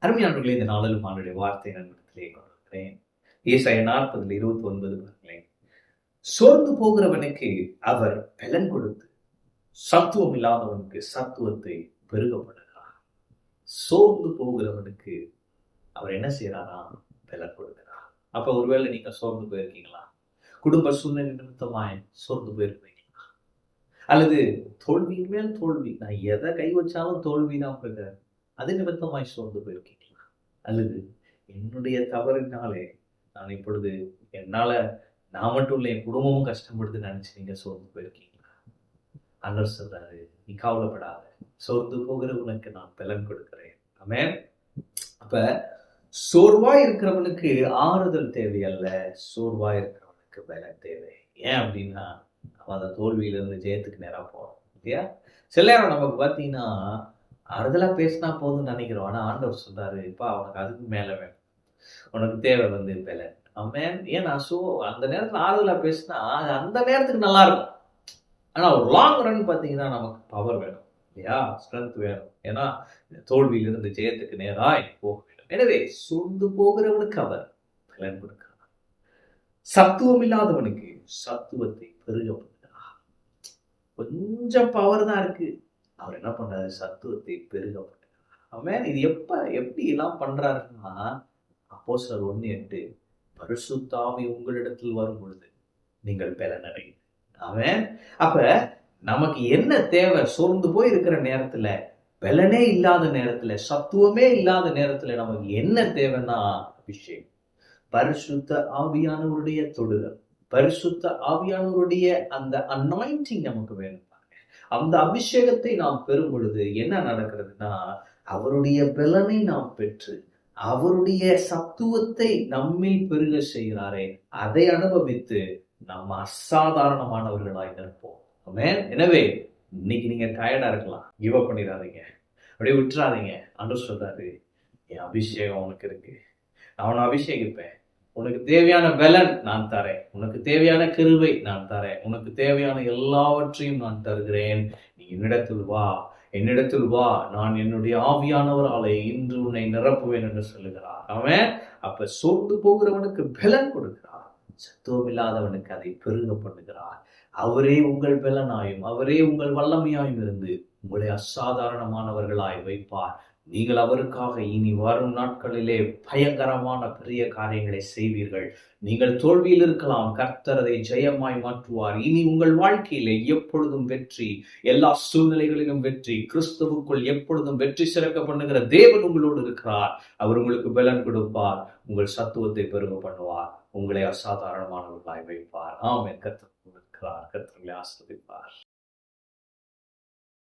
அருமையானவர்களே, இந்த நாளிலும் ஆண்டுடைய வார்த்தை நண்பத்திலே கொண்டிருக்கிறேன். ஏசாயா 40:29 பாருங்களேன். சோர்ந்து போகிறவனுக்கு அவர் பலன் கொடுத்து சத்துவம் இல்லாதவனுக்கு சத்துவத்தை பெருக பண்ணுகிறார். சோர்ந்து போகிறவனுக்கு அவர் என்ன செய்யறாரா? பலன் கொடுக்கிறார். அப்ப ஒருவேளை நீங்க சோர்ந்து போயிருக்கீங்களா? குடும்ப சூழ்நிலை நிமித்தமாய் சோர்ந்து போயிருக்கீங்களா? அல்லது தோல்வியின் மேல் தோல்வி, நான் எதை கை வச்சாலும் தோல்விதான் போகிறார், அது நிமித்தமாய் சோர்ந்து போயிருக்கீங்களா? அல்லது என்னுடைய தவறினாலே நான் இப்பொழுது என்னால நான் மட்டும் இல்லை, என் குடும்பமும் கஷ்டப்படுது நினைச்சு நீங்க சோர்ந்து போயிருக்கீங்களா? அண்ணர் சொல்றாரு, நீ கவலைப்படாத, சோர்ந்து போகிற உனக்கு நான் பலன் கொடுக்கிறேன். ஆமென். அப்ப சோர்வாய் இருக்கிறவனுக்கு ஆறுதல் தேவை அல்ல, சோர்வாய் இருக்கிறவனுக்கு பலன் தேவை. ஏன் அப்படின்னா, அவன் அந்த தோல்வியிலிருந்து ஜெயத்துக்கு நேரா போறோம் இல்லையா? சில நேரம் நமக்கு பார்த்தீங்கன்னா ஆறுதலா பேசினா போதும்னு நினைக்கிறோம். ஆனா ஆண்டவர் சொல்றாரு, இப்ப அவனுக்கு அதுக்கு மேல வேணும், உனக்கு தேவை பலன். ஆமென். ஏன்னா அந்த நேரத்துல ஆறுதலா பேசினா அந்த நேரத்துக்கு நல்லா இருக்கும். ஆனா ஒரு லாங் ரன் பார்த்தீங்கன்னா நமக்கு பவர் வேணும் இல்லையா? ஸ்ட்ரென்த் வேணும். ஏன்னா தோல்வியிலிருந்து ஜெயத்துக்கு நேராய் போக வேண்டும். எனவே சோர்ந்து போகிறவனுக்கு அவர் பலன் கொடுக்கிறார். சத்துவம் இல்லாதவனுக்கு சத்துவத்தை பெருக பண்ணுகிறார். கொஞ்சம் பவர் தான் இருக்கு, அவர் என்ன பண்றாரு? சத்துவத்தை பெருக பண்ணுகிறார். ஆமென். இது எப்படி எல்லாம் பண்றாருன்னா, அப்போஸ்தலர் 1:8, பரிசுத்த ஆவி உங்களிடத்தில் வரும் பொழுது நீங்கள் பலன் அடைவீர்கள். ஆமென். அப்ப நமக்கு என்ன தேவை? சோர்ந்து போய் இருக்கிற நேரத்துல, பலனே இல்லாத நேரத்துல, சத்துவமே இல்லாத நேரத்துல நமக்கு என்ன தேவைன்னா அபிஷேகம். பரிசுத்த ஆவியானவருடைய தொடுதல், பரிசுத்த ஆவியானவருடைய அந்த அனாயிண்டிங் நமக்கு வேணும். அந்த அபிஷேகத்தை நாம் பெறும் பொழுது என்ன நடக்கிறதுனா, அவருடைய பலனை நாம் பெற்று அவருடைய சத்துவத்தை நம்மில் பெருக செய்கிறாரே, அதை அனுபவித்து நம்ம அசாதாரணமானவர்களாய் இருப்போம். ஆமென். எனவே இன்னைக்கு நீங்க டயர்டா இருக்கலாம், கிவ் அப் பண்ணிடாதீங்க, அப்படியே விட்டுறாதீங்க. ஆண்டவர் சொல்றாரு, என் அபிஷேகம் உனக்கு இருக்கு, நான் உன்னை அபிஷேகிப்பேன், உனக்கு தேவையான பலன் நான் தரேன், உனக்கு தேவையான கிருபை நான் தரேன், உனக்கு தேவையான எல்லாவற்றையும் நான் தருகிறேன், நீ என்னிடத்தில் வா, நான் என்னுடைய ஆவியானவராலே இன்று உன்னை நிரப்புவேன் என்று சொல்லுகிறார். அவன் அப்ப சோர்ந்து போகிறவனுக்கு பலன் கொடுக்கிறார், சத்துவம் இல்லாதவனுக்கு அதை பெருக பண்ணுகிறார். அவரே உங்கள் பலனாயும் அவரே உங்கள் வல்லமையாயும் இருந்து உங்களை அசாதாரணமானவர்களாய் வைப்பார். நீங்கள் அவருக்காக இனி வரும் நாட்களிலே பயங்கரமான பெரிய காரியங்களை செய்வீர்கள். நீங்கள் தோல்வியில் இருக்கலாம், கர்த்தர் அதை ஜெயமாய் மாற்றுவார். இனி உங்கள் வாழ்க்கையிலே எப்பொழுதும் வெற்றி, எல்லா சூழ்நிலைகளிலும் வெற்றி, கிறிஸ்துவுக்குள் எப்பொழுதும் வெற்றி சிறக்க பண்ணுகிற தேவன் உங்களோடு இருக்கிறார். அவர் உங்களுக்கு பலன் கொடுப்பார், உங்கள் சத்துவத்தை பெருக பண்ணுவார், உங்களை அசாதாரணமானவர்களாய் வைப்பார். ஆமென். கர்த்தர் இருக்கிறார், கர்த்தர்களை ஆசீர்வதிப்பார்.